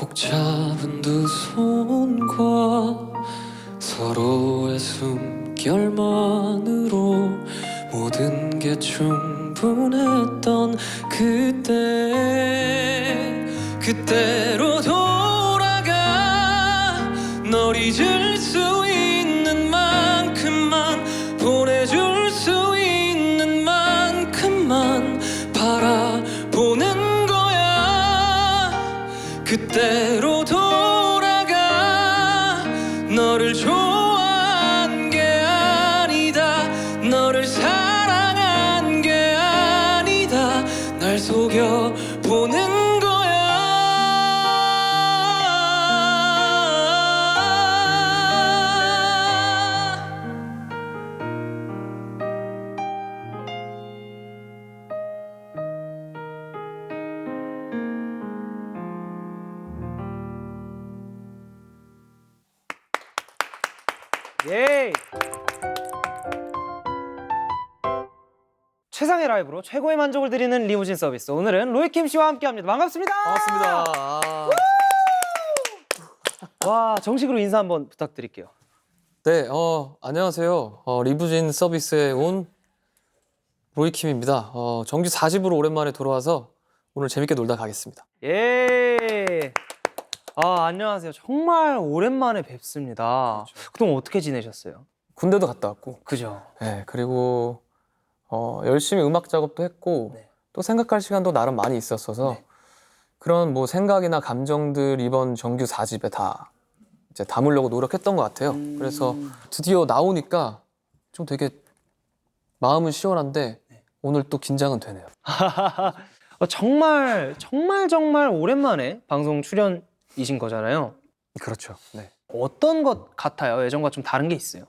꼭 잡은 두 손과 서로의 숨결만으로 모든 게 충분했던 그때로 돌아가 널 잊을 수 있는 만큼만 보내줄 수 있는 만큼만 바라보는 거야. 그때로 돌아가 너를 좋아한 게 아니다, 너를 사랑한 게 아니다, 날 속여보는 거야. 예. 최상의 라이브로 최고의 만족을 드리는 리무진 서비스. 오늘은 로이킴 씨와 함께합니다. 반갑습니다. 반갑습니다. 와, 정식으로 인사 한번 부탁드릴게요. 네, 안녕하세요. 리무진 서비스에 온 로이킴입니다. 정규 4집으로 오랜만에 돌아와서 오늘 재밌게 놀다 가겠습니다. 예. 안녕하세요. 정말 오랜만에 뵙습니다. 그동안 어떻게 지내셨어요? 군대도 갔다 왔고, 그죠? 네, 그리고 열심히 음악 작업도 했고, 네. 또 생각할 시간도 나름 많이 있었어서 네. 그런 뭐 생각이나 감정들 이번 정규 4집에 다 이제 담으려고 노력했던 것 같아요. 그래서 드디어 나오니까 좀 되게 마음은 시원한데 오늘 또 긴장은 되네요. 정말 오랜만에 방송 출연이신 거잖아요. 그렇죠. 네. 어떤 것 같아요? 예전과 좀 다른 게 있어요?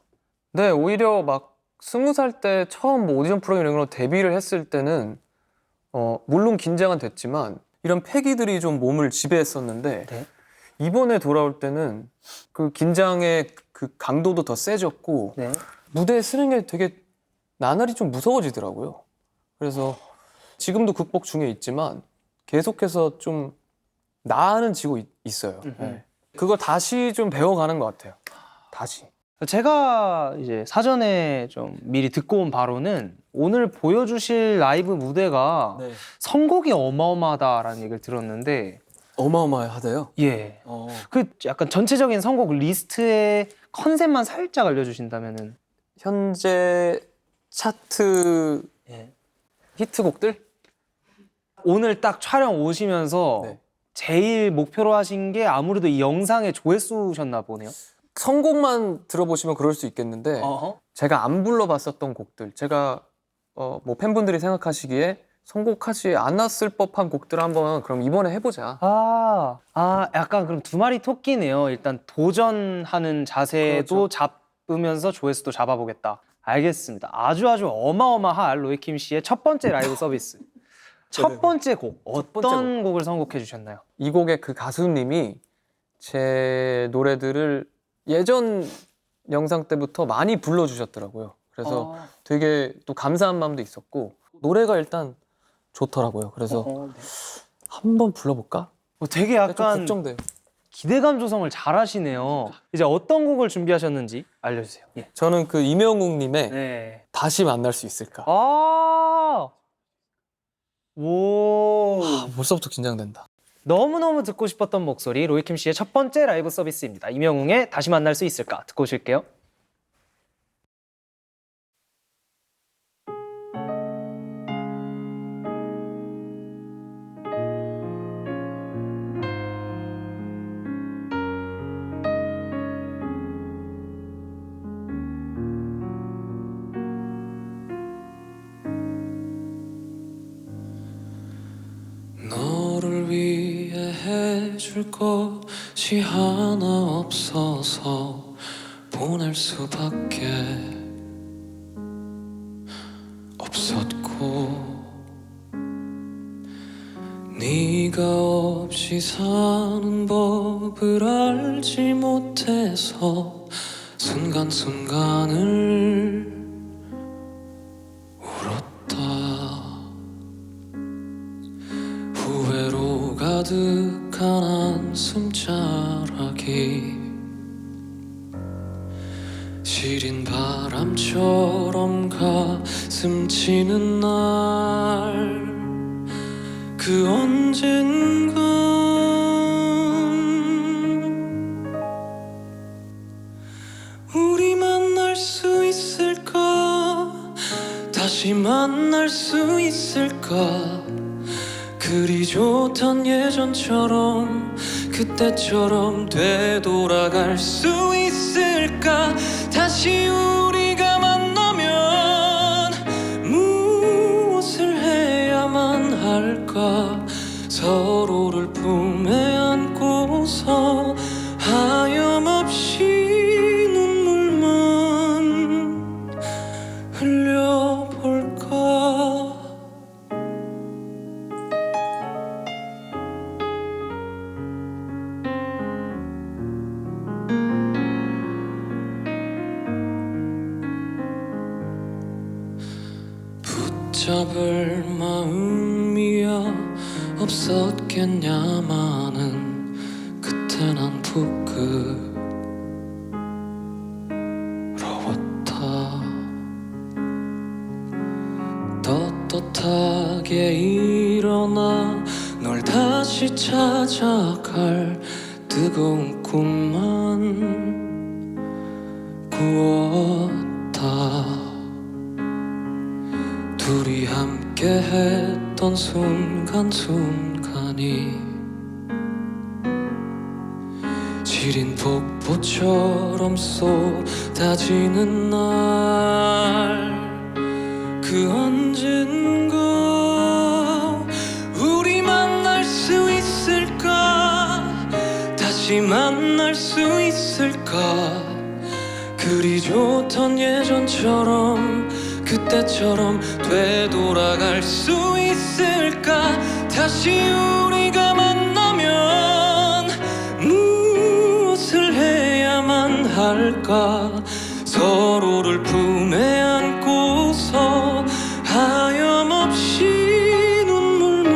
네, 오히려 막 20살 때 처음 뭐 오디션 프로그램 이런 거 데뷔를 했을 때는 물론 긴장은 됐지만 이런 패기들이 좀 몸을 지배했었는데 네. 이번에 돌아올 때는 그 긴장의 그 강도도 더 세졌고 네. 무대에 서는 게 되게 나날이 좀 무서워지더라고요. 그래서 지금도 극복 중에 있지만 계속해서 좀 나아는 지고 있어요. 네. 그걸 다시 좀 배워가는 것 같아요. 다시. 제가 이제 사전에 좀 미리 듣고 온 바로는 오늘 보여주실 라이브 무대가 네. 선곡이 어마어마하다라는 얘기를 들었는데, 어마어마하대요. 예. 그 약간 전체적인 선곡 리스트의 컨셉만 살짝 알려주신다면은. 현재 차트 예. 히트곡들? 오늘 딱 촬영 오시면서 네. 제일 목표로 하신 게 아무래도 이 영상의 조회수셨나 보네요. 선곡만 들어보시면 그럴 수 있겠는데 어허. 제가 안 불러봤었던 곡들, 제가 뭐 팬분들이 생각하시기에 선곡하지 않았을 법한 곡들 한번 그럼 이번에 해보자. 약간 그럼 두 마리 토끼네요. 일단 도전하는 자세도 그렇죠. 잡으면서 조회수도 잡아보겠다. 알겠습니다. 아주 어마어마한 로이킴 씨의 첫 번째 라이브 서비스. 첫 번째 곡, 어떤 곡을 선곡해 주셨나요? 이 곡의 그 가수님이 제 노래들을 예전 영상 때부터 많이 불러주셨더라고요. 그래서 되게 또 감사한 마음도 있었고 노래가 일단 좋더라고요. 그래서 네. 한번 불러볼까? 되게 좀 약간 걱정돼요. 기대감 조성을 잘 하시네요. 이제 어떤 곡을 준비하셨는지 알려주세요. 예. 저는 그 이명웅님의 네. 다시 만날 수 있을까? 오. 벌써부터 긴장된다. 너무너무 듣고 싶었던 목소리, 로이킴 씨의 첫 번째 라이브 서비스입니다. 이명웅의 다시 만날 수 있을까? 듣고 오실게요. 너를 위해 해줄 것이 하나 없어서 보낼 수밖에 없었고 네가 없이 사는 법을 알지 못해서 순간순간을 울었다. 후회로 가득한 깜깜한 숨자락이 시린 바람처럼 가슴 치는 날 그 언젠가 우리 만날 수 있을까 다시 만날 수 있을까 그리 좋던 예전처럼 그때처럼 되돌아갈 수 있을까 다시 우리가 만나면 무엇을 해야만 할까 서로를 품에 안고서 하염없이 눈물만 흘려볼까 붙잡을 마음이야 없었겠냐마는 그때 난 부끄러웠다 떳떳하게 일어나 널 다시 찾아갈 뜨거운 꿈만 꾸었다 둘이 함께 했던 순간순간이 시린 폭포처럼 쏟아지는 날 그 언젠가 우리 만날 수 있을까 다시 만날 수 있을까 그리 좋던 예전처럼 그때처럼 되돌아갈 수 있을까 다시 우리가 만나면 무엇을 해야만 할까 서로를 품에 안고서 하염없이 눈물만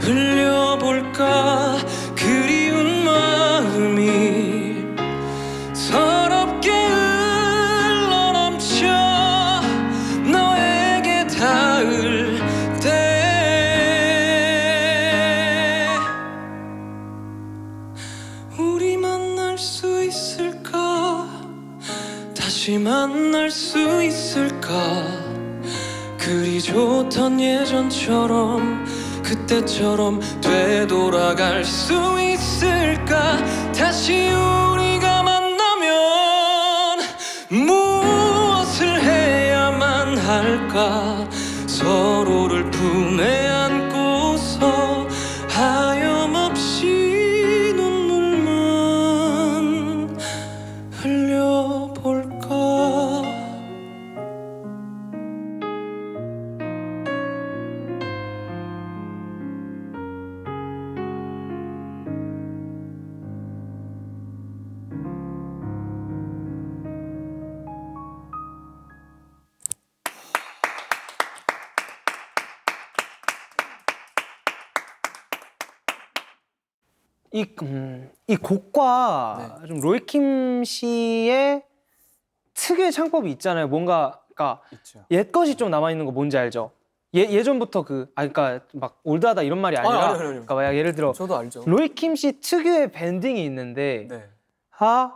흘려볼까 그리운 마음이 서럽게 흘러넘쳐 너에게 닿을 때 우리 만날 수 있을까 다시 만날 수 있을까 그리 좋던 예전처럼 그때처럼 되돌아갈 수 있을까 다시 우리가 만나면 무엇을 해야만 할까 서로를 품에 안고서 하염없이 눈물만 흘려볼까 이 곡과 좀 로이킴 씨의 특유의 창법이 있잖아요. 뭔가 그러니까 있죠. 옛 것이 좀 남아 있는 거 뭔지 알죠? 예전부터 그러니까 막 올드하다 이런 말이 아니라 아니요. 그러니까 막 예를 들어 저도 알죠. 로이킴 씨 특유의 밴딩이 있는데 네. 하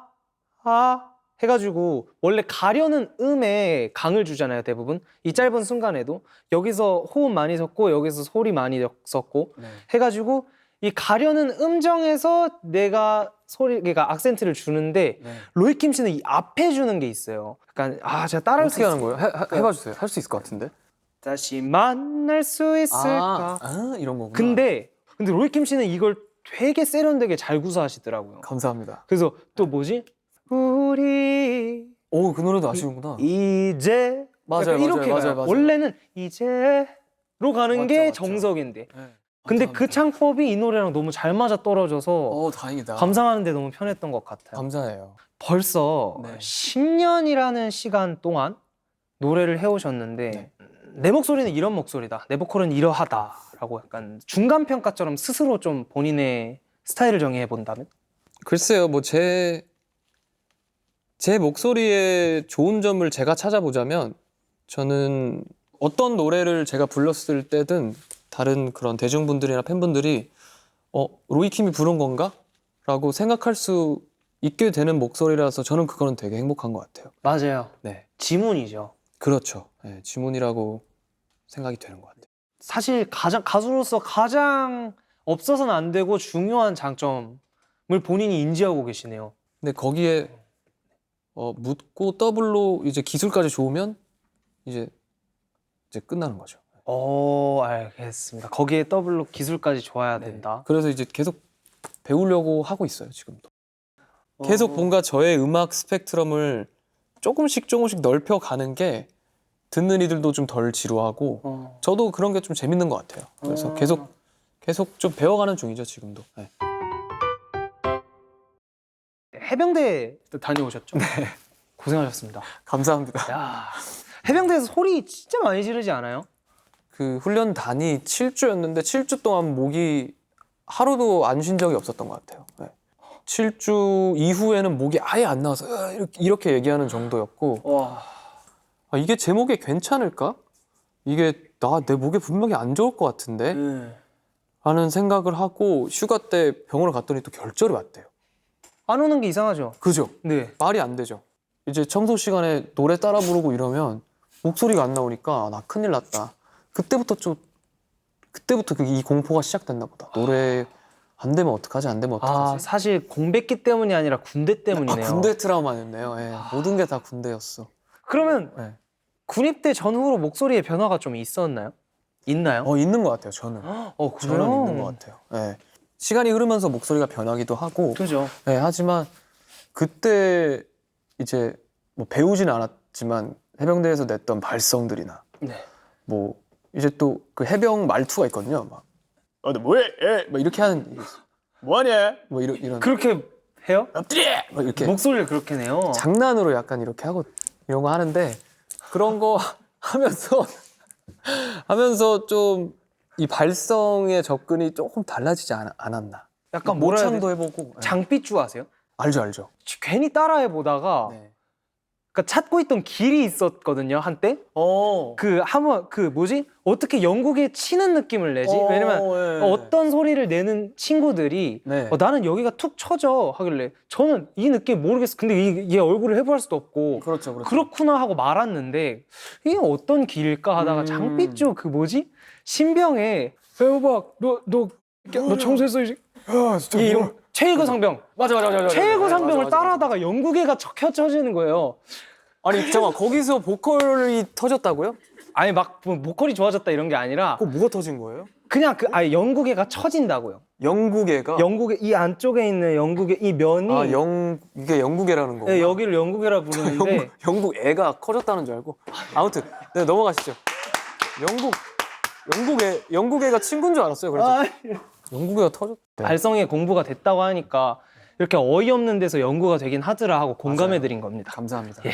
해가지고 원래 가려는 음에 강을 주잖아요 대부분 이 짧은 순간에도 여기서 호흡 많이 섞고 여기서 소리 많이 섞고 네. 해가지고 이 가려는 음정에서 내가 그러니까 악센트를 주는데 네. 로이킴 씨는 이 앞에 주는 게 있어요. 약간 제가 따라할 수 어떻게 하는 있어요. 거예요? 해봐 주세요. 할 수 있을 것 같은데. 다시 만날 수 있을까? 이런 거구나. 근데 로이킴 씨는 이걸 되게 세련되게 잘 구사하시더라고요. 감사합니다. 그래서 또 뭐지? 우리 오, 그 노래도 아시는구나. 이제 맞아요, 약간 이렇게 맞아요, 가요. 맞아요. 원래는 이제로 가는 맞죠, 게 맞죠. 정석인데 네. 근데 감사합니다. 그 창법이 이 노래랑 너무 잘 맞아 떨어져서 다행이다. 감상하는데 너무 편했던 것 같아요. 감사해요. 벌써 네. 10년이라는 시간 동안 노래를 해오셨는데 네. 내 목소리는 이런 목소리다, 내 보컬은 이러하다 라고 약간 중간 평가처럼 스스로 좀 본인의 스타일을 정의해 본다면? 글쎄요, 뭐 제 목소리의 좋은 점을 제가 찾아보자면 저는 어떤 노래를 제가 불렀을 때든 다른 그런 대중분들이나 팬분들이 로이킴이 부른 건가? 라고 생각할 수 있게 되는 목소리라서 저는 그거는 되게 행복한 것 같아요. 맞아요. 네, 지문이죠. 그렇죠. 네, 지문이라고 생각이 되는 것 같아요. 사실 가수로서 가장 없어서는 안 되고 중요한 장점을 본인이 인지하고 계시네요. 근데 거기에 묻고 더블로 이제 기술까지 좋으면 이제 끝나는 거죠. 알겠습니다. 거기에 더블로 기술까지 좋아야 된다. 그래서 이제 계속 배우려고 하고 있어요, 지금도. 계속 뭔가 저의 음악 스펙트럼을 조금씩 넓혀가는 게 듣는 이들도 좀 덜 지루하고 저도 그런 게 좀 재밌는 것 같아요. 그래서 계속 좀 배워가는 중이죠, 지금도. 네. 해병대 다녀오셨죠? 네. 고생하셨습니다. 감사합니다. 야, 해병대에서 소리 진짜 많이 지르지 않아요? 그 훈련 단위 7주였는데 7주 동안 목이 하루도 안 쉰 적이 없었던 것 같아요. 네. 7주 이후에는 목이 아예 안 나와서 이렇게 얘기하는 정도였고 와. 이게 제 목에 괜찮을까? 이게 내 목에 분명히 안 좋을 것 같은데? 라는 생각을 하고 휴가 때 병원을 갔더니 또 결절이 왔대요. 안 오는 게 이상하죠? 그죠? 네. 말이 안 되죠. 이제 청소 시간에 노래 따라 부르고 이러면 목소리가 안 나오니까 나 큰일 났다. 그때부터 이 공포가 시작됐나 보다. 노래 안 되면 어떡하지? 안 되면 어떡하지? 사실 공백기 때문이 아니라 군대 때문이네요. 군대 트라우마였네요. 예. 모든 게 다 군대였어. 그러면 네. 군입대 전후로 목소리의 변화가 좀 있었나요? 있나요? 있는 것 같아요. 저는. 저는 있는 것 같아요. 예. 시간이 흐르면서 목소리가 변하기도 하고. 그죠. 예, 하지만 그때 이제 뭐 배우지는 않았지만 해병대에서 냈던 발성들이나 네. 뭐 이제 또 그 해병 말투가 있거든요. 막 너 뭐해? 막 이렇게 하는 뭐하냐? 뭐 이런 그렇게 해요? 엎드려! 막 이렇게 목소리를 그렇게 내요? 장난으로 약간 이렇게 하고 이런 거 하는데 그런 거 하면서 좀 이 발성의 접근이 조금 달라지지 않았나. 약간 뭐라 해야 모창도 되지? 해보고. 장삐쭈 아세요? 알죠. 괜히 따라해 보다가 네. 그러니까 찾고 있던 길이 있었거든요 한때. 어떻게 영국에 치는 느낌을 내지? 왜냐면 어떤 소리를 내는 친구들이 네. 나는 여기가 툭 쳐져 하길래 저는 이 느낌 모르겠어. 근데 얘 얼굴을 해부할 수도 없고 그렇죠. 그렇구나 하고 말았는데 이게 어떤 길일까 하다가 장삐쭈 신병에 배우박 너 청소했어 이제 이 이름 최일구 상병 맞아. 최일구 상병을 따라하다가 영국애가 켜져지는 거예요. 아니 잠깐 거기서 보컬이 터졌다고요? 아니 막 보컬이 좋아졌다 이런 게 아니라 그거 뭐가 터진 거예요? 그냥 영국애가 쳐진다고요. 영국애가? 영국애 이 안쪽에 있는 영국애 이 면이 이게 영국애라는 거구나. 네, 여기를 영국애라 부르는데 영국애가 커졌다는 줄 알고. 아무튼 네, 넘어가시죠. 영국애가 친구인 줄 알았어요. 그래서 영국애가 터졌대. 발성에 공부가 됐다고 하니까 이렇게 어이없는 데서 연구가 되긴 하더라 하고 공감해드린 겁니다. 감사합니다. 예.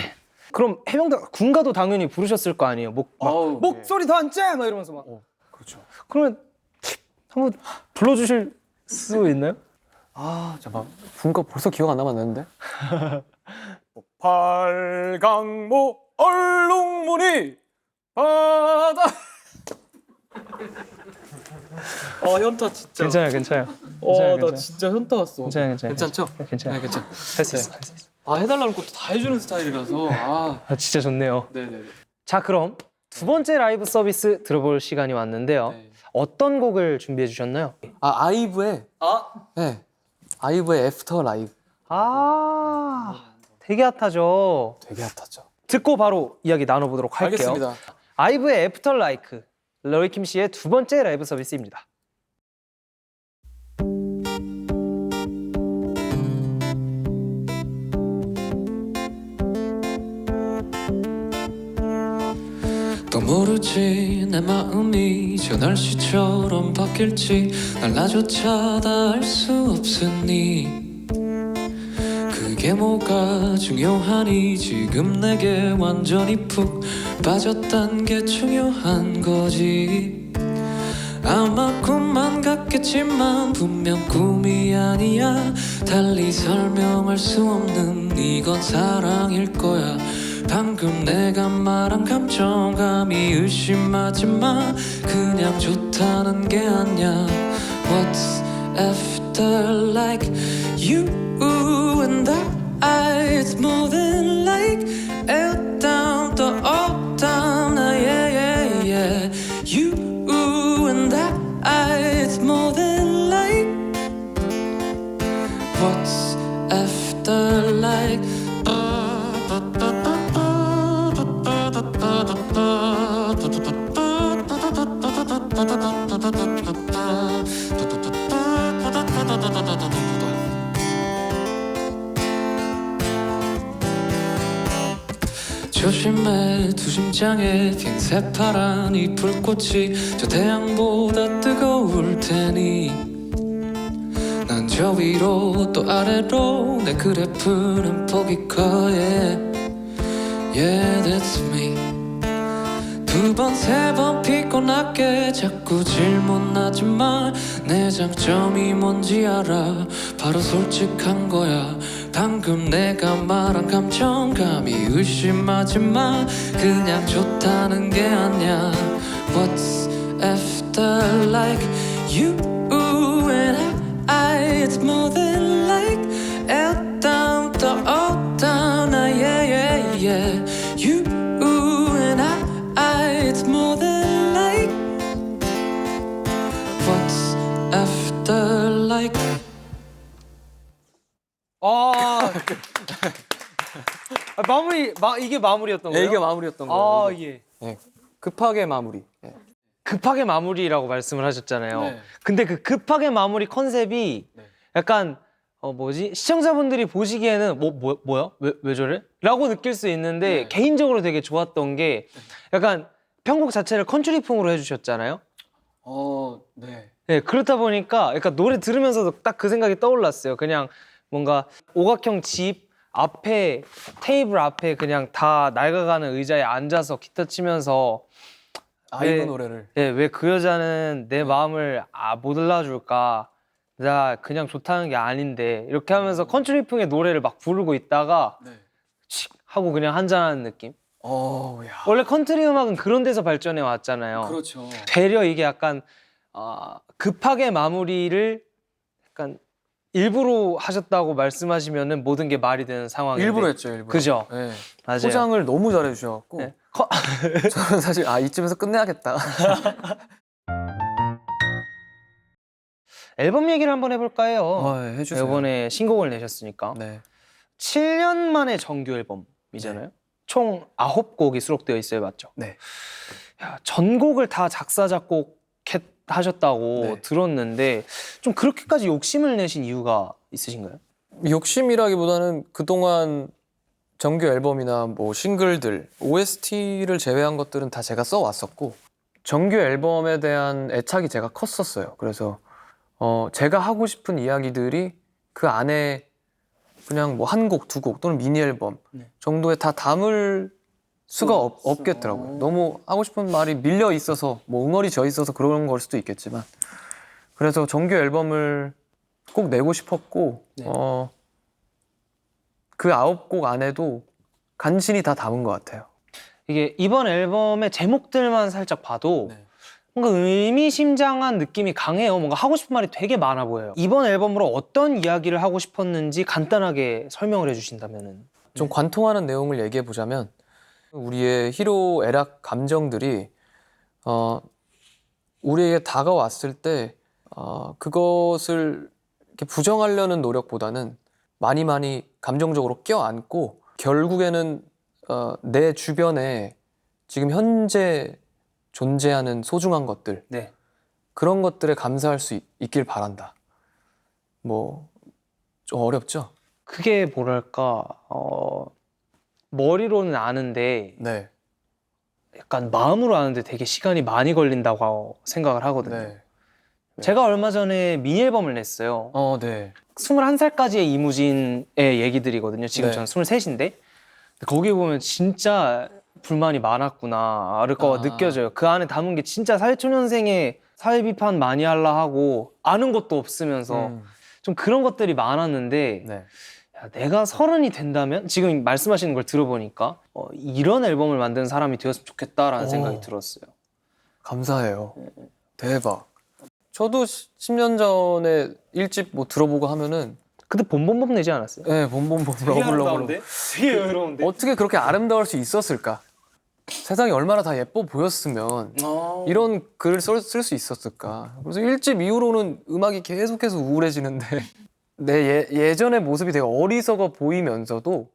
그럼 해병대 군가도 당연히 부르셨을 거 아니에요. 목소리 더 안 째! 막 이러면서 막. 그렇죠. 그러면 한번 불러주실 수 있나요? 잠깐 군가 벌써 기억 안 남았는데. 팔강모 얼룩무늬 바다. 현타 진짜. 괜찮아요. 나 진짜 현타 왔어. 괜찮죠? 괜찮아요. 괜찮. 했어요. 해달라는 것도 다 해주는 스타일이라서. 진짜 좋네요. 네네. 자, 그럼 두 번째 라이브 서비스 들어볼 시간이 왔는데요. 네. 어떤 곡을 준비해 주셨나요? 아이브의 네. 아이브의 애프터 라이브. 되게 핫하죠. 되게 핫하죠. 듣고 바로 이야기 나눠보도록 할게요. 알겠습니다. 아이브의 애프터 라이크, 로이킴 씨의 두 번째 라이브 서비스입니다. 또 모르지 내 마음이 저 날씨처럼 바뀔지 날 나조차 다 알 수 없으니 그게 뭐가 중요하니 지금 내게 완전히 푹 빠졌단 게 중요한 거지 아마 꿈만 같겠지만 분명 꿈이 아니야. 달리 설명할 수 없는 이건 사랑일 거야. 방금 내가 말한 감정감이 의심하지 마. 그냥 좋다는 게 아니야. What's after like you and I? It's more than like air down the up down. Yeah yeah yeah. You and I. It's more than like. What's after like? 조심해 두 심장에 핀 새파란 이 불꽃이 저 태양보다 뜨거울 테니 난 저 위로 또 아래로 내 그래프는 폭이 커 yeah. Yeah that's me. 두 번 세 번 피곤하게 자꾸 질문하지 마. 내 장점이 뭔지 알아. 바로 솔직한 거야. 방금 내가 말한 감정감이 의심하지 마. 그냥 좋다는 게 아니야. What's after like you and I? It's more than like air down the up down. Yeah yeah yeah. You and I. It's more than like. What's after like? 이게 마무리였던 네, 거예요? 이게 마무리였던 거예요. 이거. 예. 네. 급하게 마무리. 네. 급하게 마무리라고 말씀을 하셨잖아요. 네. 근데 그 급하게 마무리 컨셉이 네. 약간 시청자분들이 보시기에는 뭐야? 왜 저래? 라고 느낄 수 있는데 네. 개인적으로 되게 좋았던 게 약간 편곡 자체를 컨트리풍으로 해주셨잖아요. 네. 네, 그렇다 보니까 약간 노래 들으면서도 딱 그 생각이 떠올랐어요. 그냥 뭔가 오각형 집 앞에 테이블 앞에 그냥 다 낡아가는 의자에 앉아서 기타 치면서 아이브 네. 노래를. 네, 왜 그 여자는 내 마음을 못 알아줄까? 나 그냥 좋다는 게 아닌데 이렇게 하면서 컨트리풍의 노래를 막 부르고 있다가 네. 칙 하고 그냥 한잔하는 느낌? 야. 원래 컨트리 음악은 그런 데서 발전해 왔잖아요. 그렇죠. 되려 이게 약간 급하게 마무리를 약간 일부러 하셨다고 말씀하시면은 모든 게 말이 되는 상황인데 일부러 했죠, 일부러. 그죠? 네. 맞아요. 포장을 너무 잘해 주셔갖고 네. 저는 사실 이쯤에서 끝내야겠다. 앨범 얘기를 한번 해볼까 해요. 네, 해주세요. 이번에 신곡을 내셨으니까 네. 7년 만에 정규 앨범이잖아요. 총 9곡이 수록되어 있어요, 맞죠? 네. 야, 전곡을 다 작사 작곡 하셨다고 네. 들었는데 좀 그렇게까지 욕심을 내신 이유가 있으신가요? 욕심이라기보다는 그동안 정규 앨범이나 뭐 싱글들, OST를 제외한 것들은 다 제가 써왔었고 정규 앨범에 대한 애착이 제가 컸었어요. 그래서 제가 하고 싶은 이야기들이 그 안에 그냥 뭐 한 곡, 두 곡 또는 미니 앨범 네. 정도에 다 담을 수가 없겠더라고요. 너무 하고 싶은 말이 밀려 있어서 뭐 응어리 져 있어서 그런 걸 수도 있겠지만 그래서 정규 앨범을 꼭 내고 싶었고 네. 그 9곡 안에도 간신히 다 담은 것 같아요. 이게 이번 앨범의 제목들만 살짝 봐도 네. 뭔가 의미심장한 느낌이 강해요. 뭔가 하고 싶은 말이 되게 많아 보여요. 이번 앨범으로 어떤 이야기를 하고 싶었는지 간단하게 설명을 해주신다면은. 좀 관통하는 내용을 얘기해 보자면 우리의 희로 애락 감정들이 우리에게 다가왔을 때 그것을 이렇게 부정하려는 노력보다는 많이 감정적으로 껴안고 결국에는 내 주변에 지금 현재 존재하는 소중한 것들 네. 그런 것들에 감사할 수 있길 바란다. 뭐 좀 어렵죠? 그게 뭐랄까 머리로는 아는데 네. 약간 마음으로 아는데 되게 시간이 많이 걸린다고 생각을 하거든요. 네. 제가 얼마 전에 미니 앨범을 냈어요. 네. 21살까지의 이무진의 얘기들이거든요. 지금 네. 저는 23인데 거기 보면 진짜 불만이 많았구나를 거 느껴져요. 그 안에 담은 게 진짜 사회초년생의 사회 비판 많이 하려 하고 아는 것도 없으면서 좀 그런 것들이 많았는데 네. 야, 내가 30이 된다면 지금 말씀하시는 걸 들어보니까 이런 앨범을 만드는 사람이 되었으면 좋겠다라는 생각이 들었어요. 감사해요. 대박. 저도 10년 전에 1집 뭐 들어보고 하면은 그때 봄봄봄 내지 않았어요? 네, 봄봄봄 러블러블. 되게 여유로운데? 어떻게 그렇게 아름다울 수 있었을까? 세상이 얼마나 다 예뻐 보였으면 이런 글을 쓸 수 있었을까? 그래서 1집 이후로는 음악이 계속해서 우울해지는데 내 예전의 모습이 되게 어리석어 보이면서도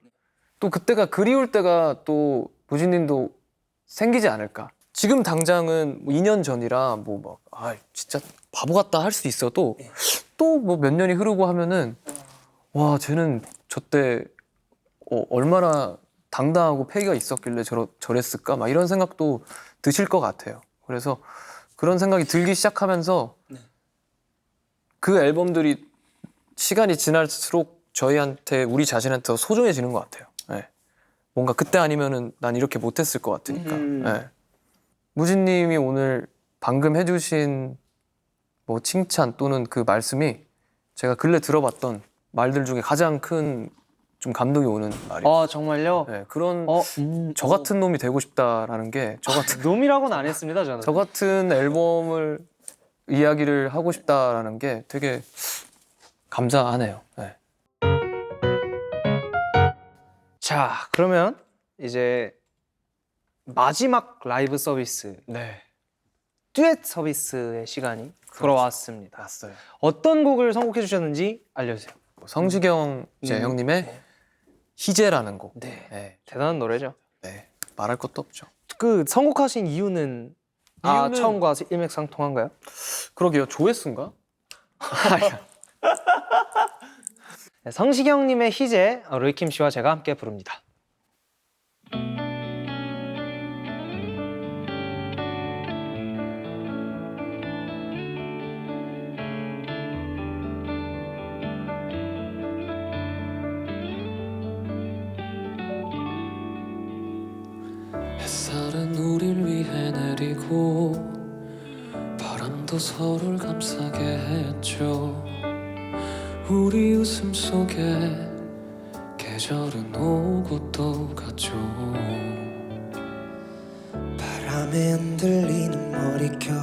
또 그때가 그리울 때가 또 무진님도 생기지 않을까? 지금 당장은 뭐 2년 전이라 뭐 막 진짜 바보 같다 할 수 있어도 또 뭐 몇 년이 흐르고 하면은 와 쟤는 저때 얼마나 당당하고 패기가 있었길래 저랬을까 막 이런 생각도 드실 것 같아요. 그래서 그런 생각이 들기 시작하면서 그 앨범들이 시간이 지날수록 저희한테 우리 자신한테 더 소중해지는 것 같아요. 네. 뭔가 그때 아니면은 난 이렇게 못했을 것 같으니까. 네. 무진님이 오늘 방금 해주신 뭐 칭찬 또는 그 말씀이 제가 근래 들어봤던 말들 중에 가장 큰 좀 감동이 오는 말이에요. 아 정말요? 네, 그런 저 같은 놈이 되고 싶다라는 게 놈이라고는 안 했습니다 저는. 저 같은 앨범을 이야기를 하고 싶다라는 게 되게 감사하네요. 네. 자 그러면 이제 마지막 라이브 서비스 네. 듀엣 서비스의 시간이 돌아왔습니다. 왔어요. 어떤 곡을 선곡해 주셨는지 알려주세요. 성시경 제 형님의 희재라는 곡. 네. 네. 대단한 노래죠. 네. 말할 것도 없죠. 그 선곡하신 이유는 처음과 일맥상통한가요? 그러게요. 조회수인가? 네, 성시경님의 희재 루이킴 씨와 제가 함께 부릅니다. 햇살은 우릴 위해 내리고 바람도 서로를 감싸게 했죠. 우리 웃음 속에 계절은 오고 또 가죠. 바람에 흔들리는 머릿결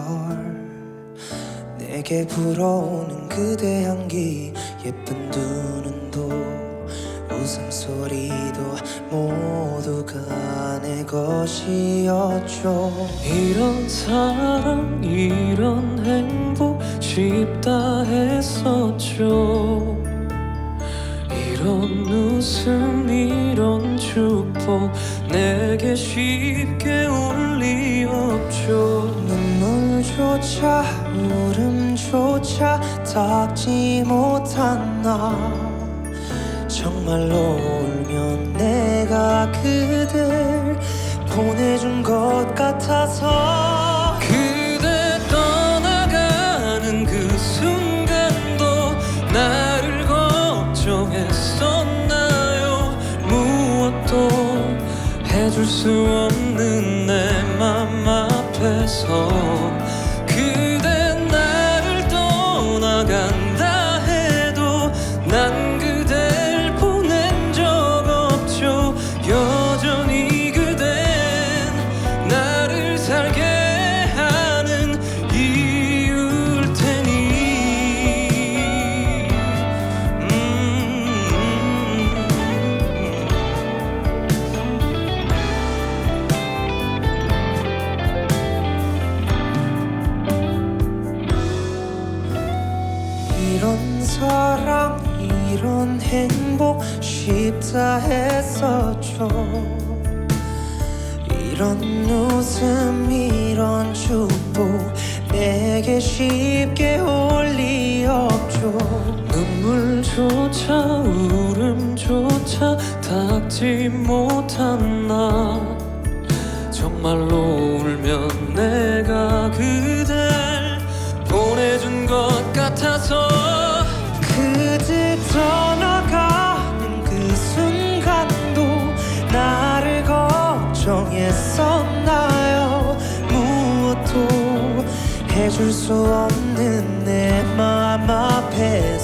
내게 불어오는 그대 향기 예쁜 두 눈도 웃음소리도 모두가 내 것이었죠. 이런 사랑 이런 행복 쉽다 했었죠. 이런 웃음 이런 축복 내게 쉽게 올 리 없죠. 눈물조차 울음조차 닿지 못한 나 정말로 울면 내가 그댈 보내준 것 같아서 그대 떠나가는 그 순간도 나를 걱정했었나요. 무엇도 해줄 수 없는 내 맘 앞에서 그대 나를 떠나간다 해도 난 그댈 보낸 적 없죠. 여전히 그댄 나를 살게 하는 이유일 테니. 이런 사랑 이런 행복 쉽다 했었죠. 이런 웃음 이런 축복 내게 쉽게 올 리 없죠. 눈물조차 울음조차 닿지 못한 나 정말로 울면 내가 그댈 보내준 것 같아서 그대 떠나가는 그 순간도 나를 걱정했었나요. 무엇도 말해줄 수 없는 내 마음 앞에